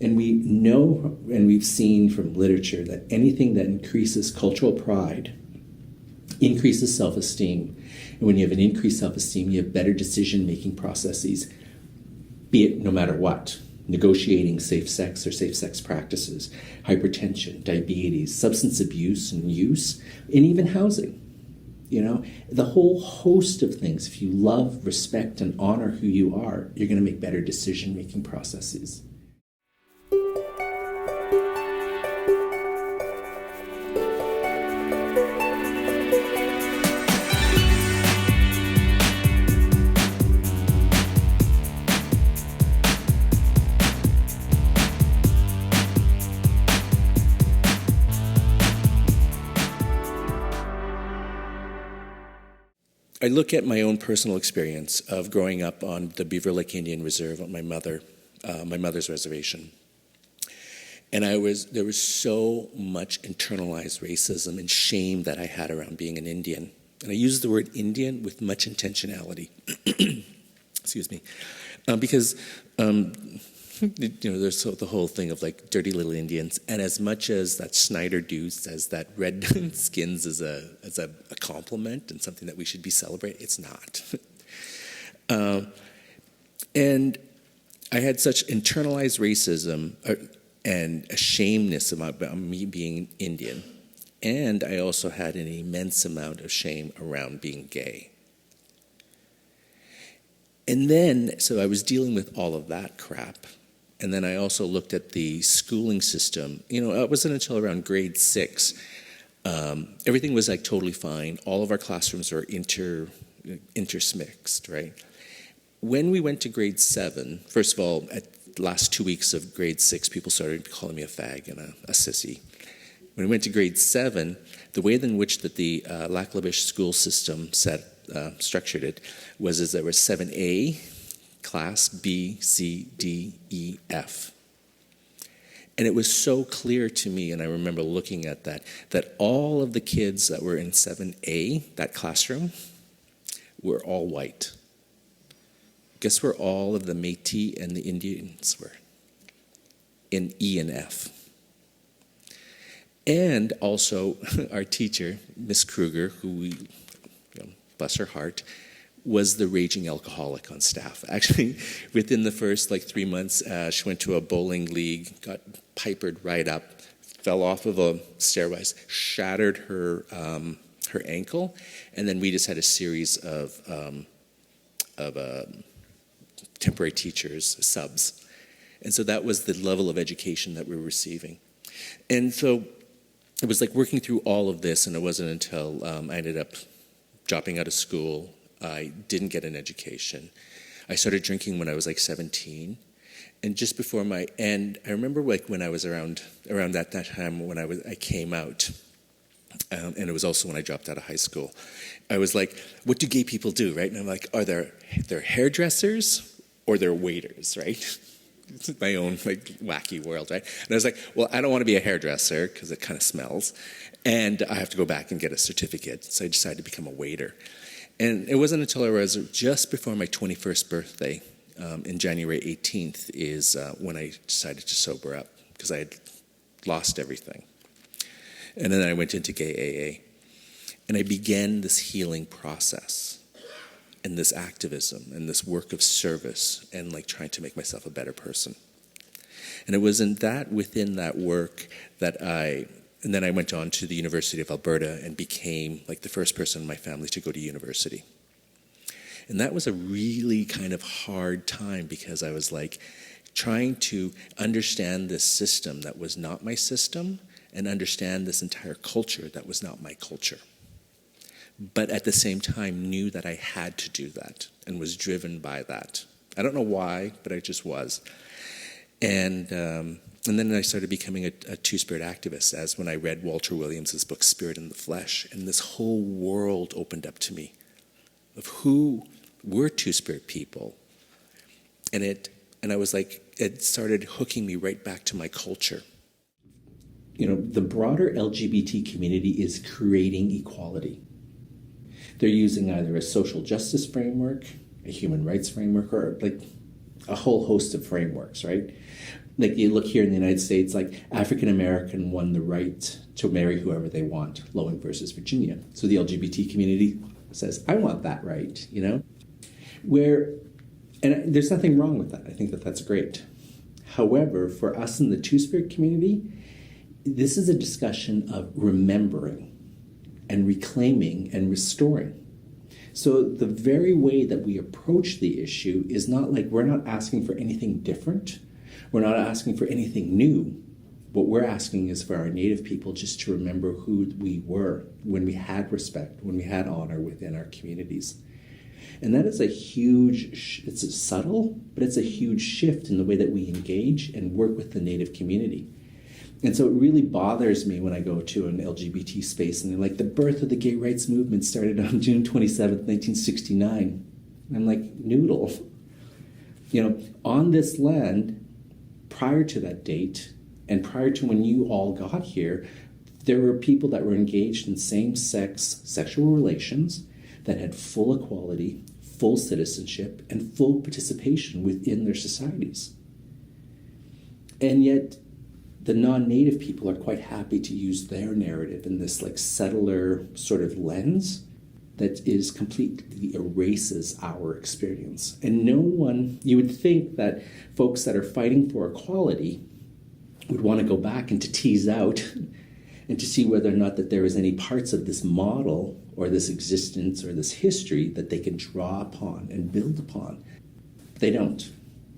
And we know, and we've seen from literature, that anything that increases cultural pride increases self-esteem. And when you have an increased self-esteem, you have better decision-making processes, be it no matter what. Negotiating safe sex or safe sex practices, hypertension, diabetes, substance abuse and use, and even housing. You know, the whole host of things. If you love, respect, and honor who you are, you're going to make better decision-making processes. I look at my own personal experience of growing up on the Beaver Lake Indian Reserve on my mother's reservation. And there was so much internalized racism and shame that I had around being an Indian. And I use the word Indian with much intentionality. Excuse me. Because there's the whole thing of like dirty little Indians, and as much as that Snyder dude says that red skins is a compliment and something that we should be celebrating, it's not. And I had such internalized racism and a shameness about me being Indian, and I also had an immense amount of shame around being gay. And then, so I was dealing with all of that crap. And then I also looked at the schooling system. It wasn't until around grade 6, everything was like totally fine. All of our classrooms were intermixed, right? When we went to grade 7, first of all, at the last 2 weeks of grade 6, people started calling me a fag and a sissy. When we went to grade 7, the way in which that the Lac-La-Biche school system structured it was there was 7A, class B, C, D, E, F. And it was so clear to me, and I remember looking at that all of the kids that were in 7A, that classroom, were all white. Guess where all of the Métis and the Indians were? In E and F. And also, our teacher, Miss Kruger, who bless her heart, was the raging alcoholic on staff. Actually, within the first 3 months, she went to a bowling league, got pipered right up, fell off of a stairway, shattered her ankle, and then we just had a series of temporary teachers, subs. And so that was the level of education that we were receiving. And so it was like working through all of this, and it wasn't until I ended up dropping out of school. I didn't get an education. I started drinking when I was 17. And just before and I remember when I was around that time when I came out, and it was also when I dropped out of high school, I was like, what do gay people do, right? And I'm like, they're hairdressers or they're waiters, right? It's my own wacky world, right? And I was like, well, I don't want to be a hairdresser because it kind of smells, and I have to go back and get a certificate. So I decided to become a waiter. And it wasn't until I was just before my 21st birthday, in January 18th, is when I decided to sober up, because I had lost everything. And then I went into gay AA. And I began this healing process, and this activism, and this work of service, and trying to make myself a better person. And it was within that work and then I went on to the University of Alberta and became the first person in my family to go to university. And that was a really kind of hard time, because I was trying to understand this system that was not my system, and understand this entire culture that was not my culture. But at the same time knew that I had to do that and was driven by that. I don't know why, but I just was. And then I started becoming a Two-Spirit activist, as when I read Walter Williams' book, Spirit in the Flesh, and this whole world opened up to me of who were Two-Spirit people. And I was it started hooking me right back to my culture. The broader LGBT community is creating equality. They're using either a social justice framework, a human rights framework, or a whole host of frameworks, right? Like you look here in the United States, like African American won the right to marry whoever they want, Lowen versus Virginia. So the LGBT community says, I want that right, you know? And there's nothing wrong with that. I think that that's great. However, for us in the Two-Spirit community, this is a discussion of remembering and reclaiming and restoring. So the very way that we approach the issue is not like we're not asking for anything different. We're not asking for anything new. What we're asking is for our Native people just to remember who we were when we had respect, when we had honor within our communities. And that is it's subtle, but it's a huge shift in the way that we engage and work with the Native community. And so it really bothers me when I go to an LGBT space and they're like, the birth of the gay rights movement started on June 27th, 1969. And I'm like, noodle. You know, on this land, prior to that date, and prior to when you all got here, there were people that were engaged in same-sex sexual relations that had full equality, full citizenship, and full participation within their societies. And yet, the non-Native people are quite happy to use their narrative in this like settler sort of lens that is completely erases our experience. And no one, you would think that folks that are fighting for equality would want to go back and to tease out and to see whether or not that there is any parts of this model or this existence or this history that they can draw upon and build upon. They don't.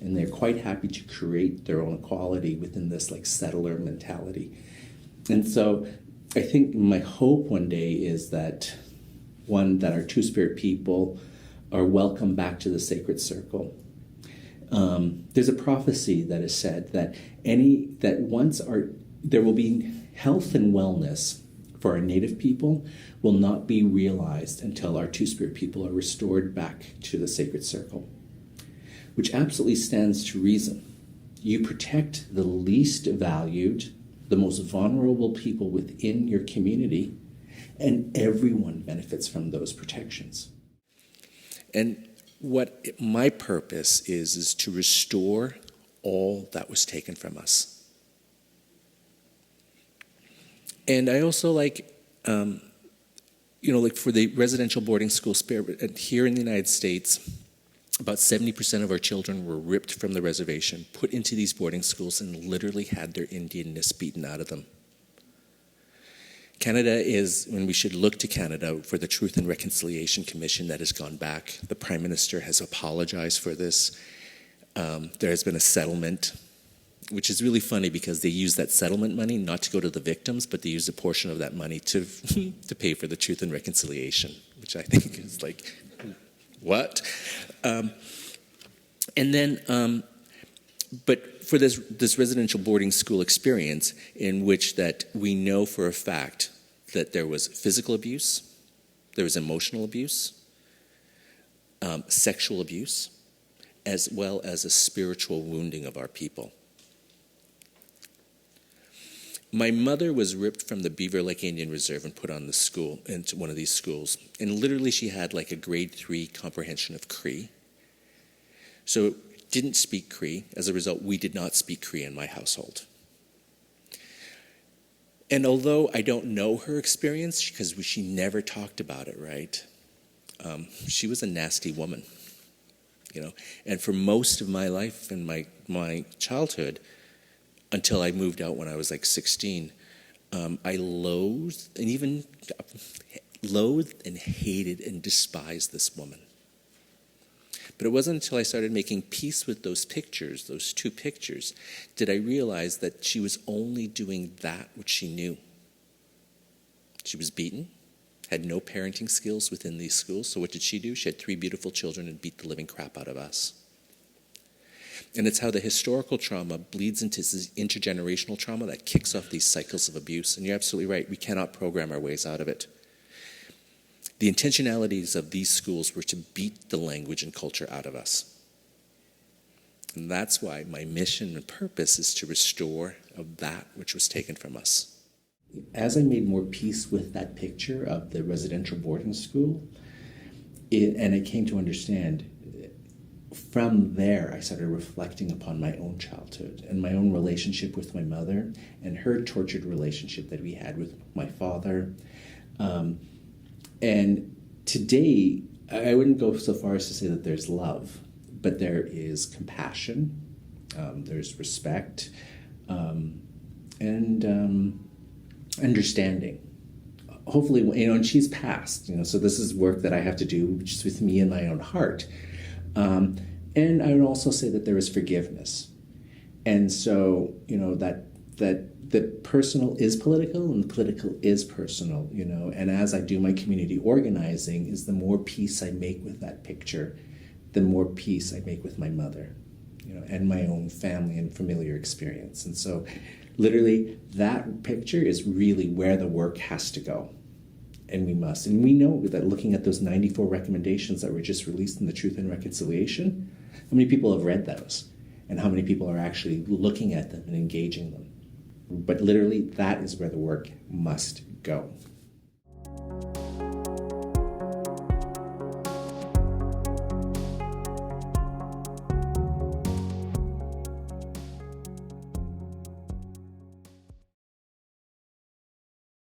And they're quite happy to create their own equality within this like settler mentality. And so I think my hope one day is that our Two-Spirit people are welcome back to the sacred circle. There's a prophecy that is said that there will be health and wellness for our Native people will not be realized until our Two-Spirit people are restored back to the sacred circle, which absolutely stands to reason. You protect the least valued, the most vulnerable people within your community, and everyone benefits from those protections. And what my purpose is to restore all that was taken from us. And I also like for the residential boarding school spirit here in the United States, about 70% of our children were ripped from the reservation, put into these boarding schools, and literally had their Indianness beaten out of them. Canada is, when we should look to Canada for the Truth and Reconciliation Commission that has gone back. The Prime Minister has apologized for this. There has been a settlement, which is really funny because they use that settlement money not to go to the victims, but they use a portion of that money to pay for the Truth and Reconciliation, which I think is like, what? But for this residential boarding school experience, in which that we know for a fact that there was physical abuse, there was emotional abuse, sexual abuse, as well as a spiritual wounding of our people. My mother was ripped from the Beaver Lake Indian Reserve and put on the school, into one of these schools. And literally she had like a grade 3 comprehension of Cree. So didn't speak Cree. As a result, we did not speak Cree in my household. And although I don't know her experience, because she never talked about it, right? She was a nasty woman, you know. And for most of my life and my childhood, until I moved out when I was like 16, I loathed and hated and despised this woman. But it wasn't until I started making peace with those pictures, those 2 pictures, did I realize that she was only doing that which she knew. She was beaten, had no parenting skills within these schools, so what did she do? She had 3 beautiful children and beat the living crap out of us. And it's how the historical trauma bleeds into this intergenerational trauma that kicks off these cycles of abuse. And you're absolutely right, we cannot program our ways out of it. The intentionalities of these schools were to beat the language and culture out of us. And that's why my mission and purpose is to restore of that which was taken from us. As I made more peace with that picture of the residential boarding school, and I came to understand from there, I started reflecting upon my own childhood and my own relationship with my mother and her tortured relationship that we had with my father. And today, I wouldn't go so far as to say that there's love, but there is compassion, there's respect, and understanding. Hopefully, and she's passed, so this is work that I have to do just with me and my own heart. And I would also say that there is forgiveness. And so, that the personal is political and the political is personal, and as I do my community organizing, is the more peace I make with that picture, the more peace I make with my mother, and my own family and familiar experience. And so literally that picture is really where the work has to go. And we must. And we know that looking at those 94 recommendations that were just released in the Truth and Reconciliation, how many people have read those? And how many people are actually looking at them and engaging them? But literally, that is where the work must go.